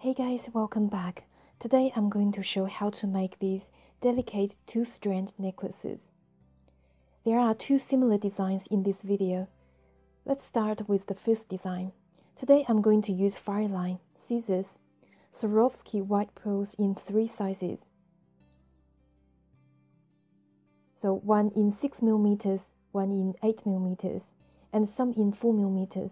Hey guys, welcome back. Today I'm going to show how to make these delicate 2-strand necklaces. There are 2 similar designs in this video. Let's start with the first design. Today I'm going to use FireLine, scissors, Swarovski white pearls in 3 sizes. So one in 6mm, one in 8mm, and some in 4mm.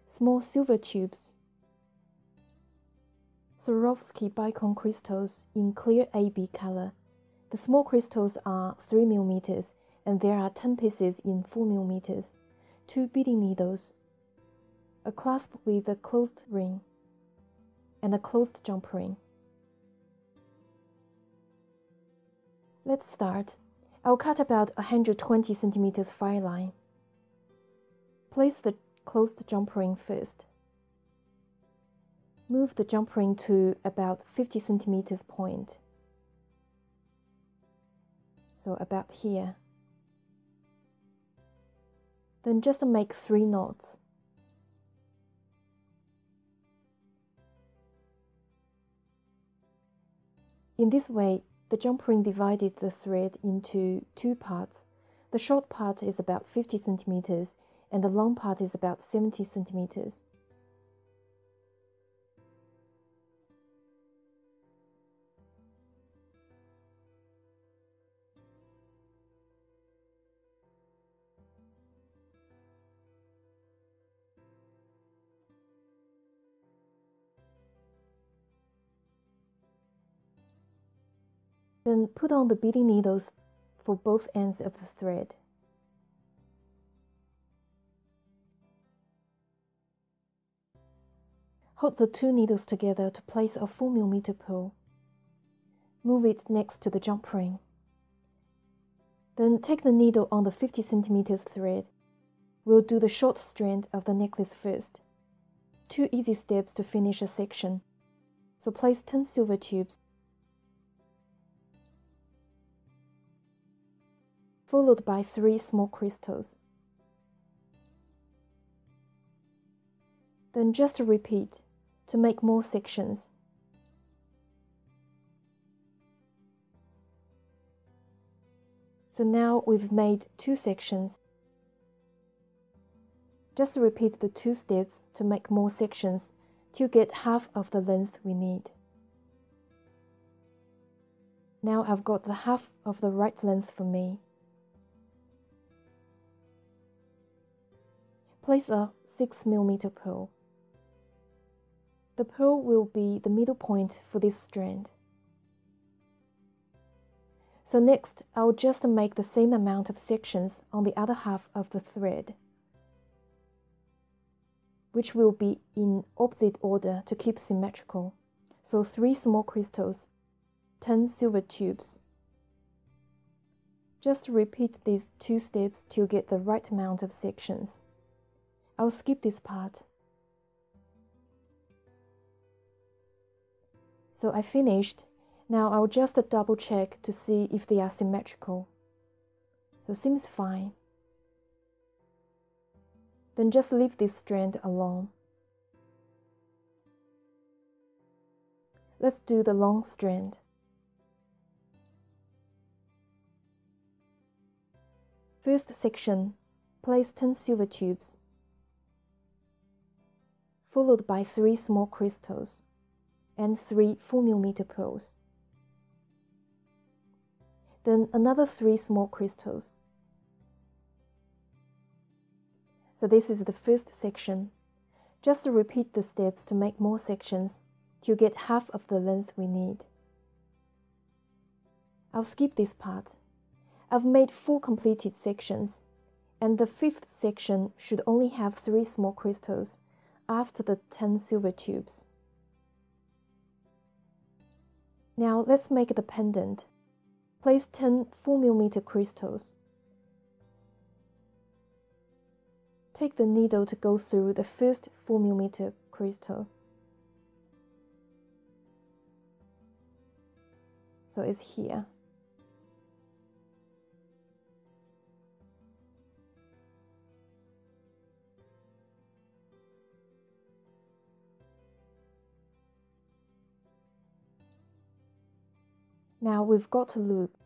Small silver tubes. Swarovski Bicone crystals in clear AB color. The small crystals are 3mm and there are 10 pieces in 4mm, 2 beading needles, a clasp with a closed ring, and a closed jump ring. Let's start. I'll cut about 120 cm fire line. Place the closed jump ring first. Move the jump ring to about 50 cm point. So about here. Then just make 3 knots. In this way, the jump ring divided the thread into 2 parts. The short part is about 50 cm and the long part is about 70 cm. Then put on the beading needles for both ends of the thread. Hold the 2 needles together to place a 4mm pearl. Move it next to the jump ring. Then take the needle on the 50 cm thread. We'll do the short strand of the necklace first. 2 easy steps to finish a section. So place 10 silver tubes, followed by 3 small crystals. Then just repeat to make more sections. So now we've made 2 sections. Just repeat the 2 steps to make more sections till get half of the length we need. Now I've got the half of the right length for me. Place a 6mm pearl. The pearl will be the middle point for this strand. So next, I'll just make the same amount of sections on the other half of the thread, which will be in opposite order to keep symmetrical. So 3 small crystals, 10 silver tubes. Just repeat these 2 steps to get the right amount of sections. I'll skip this part. So I finished. Now I'll just double check to see if they are symmetrical. So seems fine. Then just leave this strand alone. Let's do the long strand. First section, place 10 silver tubes, followed by 3 small crystals and 3 4mm pearls. Then another 3 small crystals. So this is the first section. Just repeat the steps to make more sections till get half of the length we need. I'll skip this part. I've made 4 completed sections, and the 5th section should only have 3 small crystals after the 10 silver tubes. Now let's make the pendant. Place 10 4mm crystals. Take the needle to go through the first 4mm crystal. So it's here. Now we've got a loop.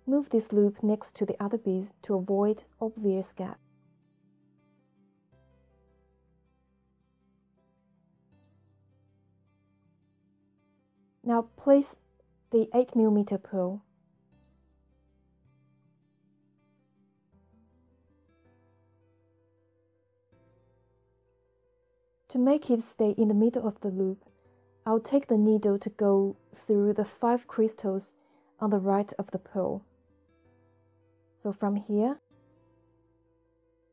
Move this loop next to the other beads to avoid obvious gap. Now place the 8mm pearl. To make it stay in the middle of the loop, I'll take the needle to go through the 5 crystals on the right of the pearl. So from here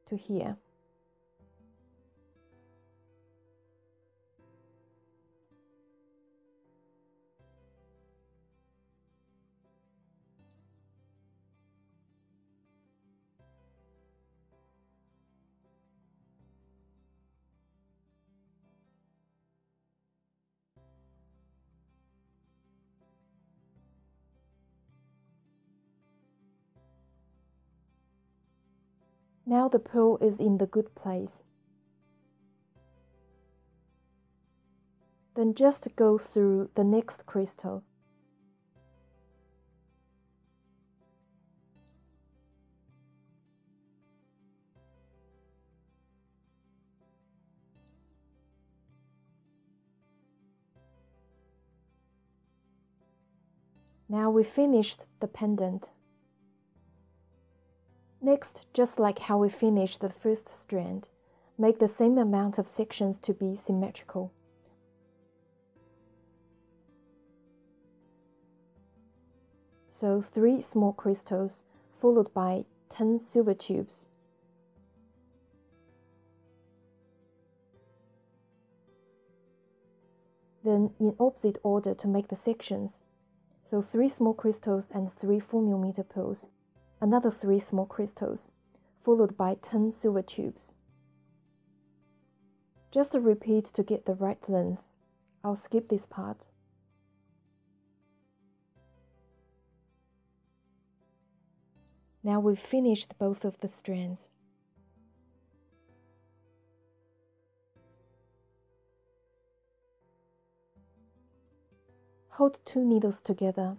to here. Now the pearl is in the good place. Then just go through the next crystal. Now we finished the pendant. Next, just like how we finished the first strand, make the same amount of sections to be symmetrical. So 3 small crystals followed by 10 silver tubes. Then in opposite order to make the sections. So 3 small crystals and 3 4mm pearls, another 3 small crystals, followed by 10 silver tubes. Just repeat to get the right length. I'll skip this part. Now we've finished both of the strands. Hold 2 needles together.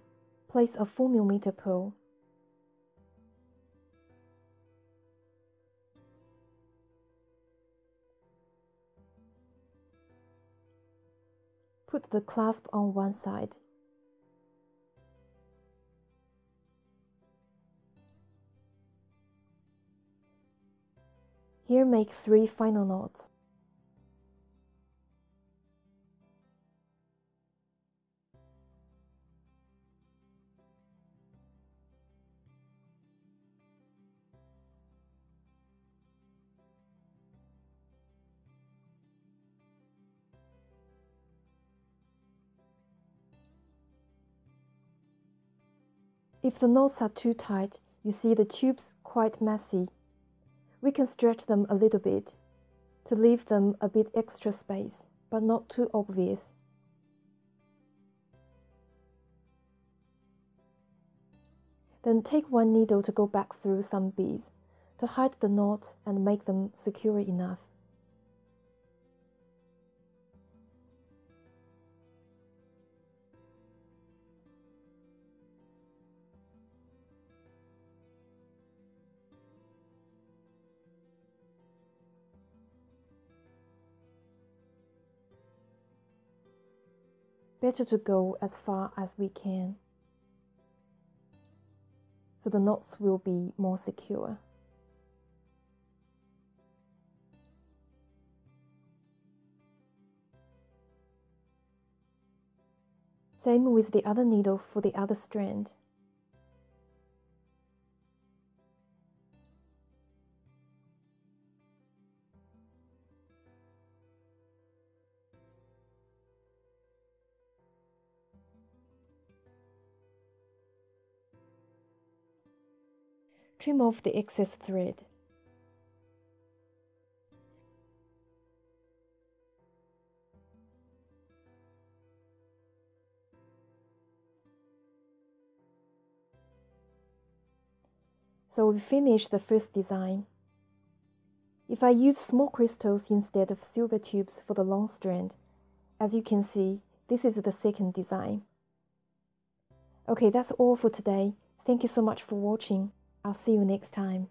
Place a 4mm pearl. Put the clasp on one side. Here make 3 final knots. If the knots are too tight, you see the tubes quite messy. We can stretch them a little bit to leave them a bit extra space, but not too obvious. Then take 1 needle to go back through some beads to hide the knots and make them secure enough. Better to go as far as we can, so the knots will be more secure. Same with the other needle for the other strand. Trim off the excess thread. So we finished the first design. If I use small crystals instead of silver tubes for the long strand, as you can see, this is the second design. Okay, that's all for today. Thank you so much for watching. I'll see you next time.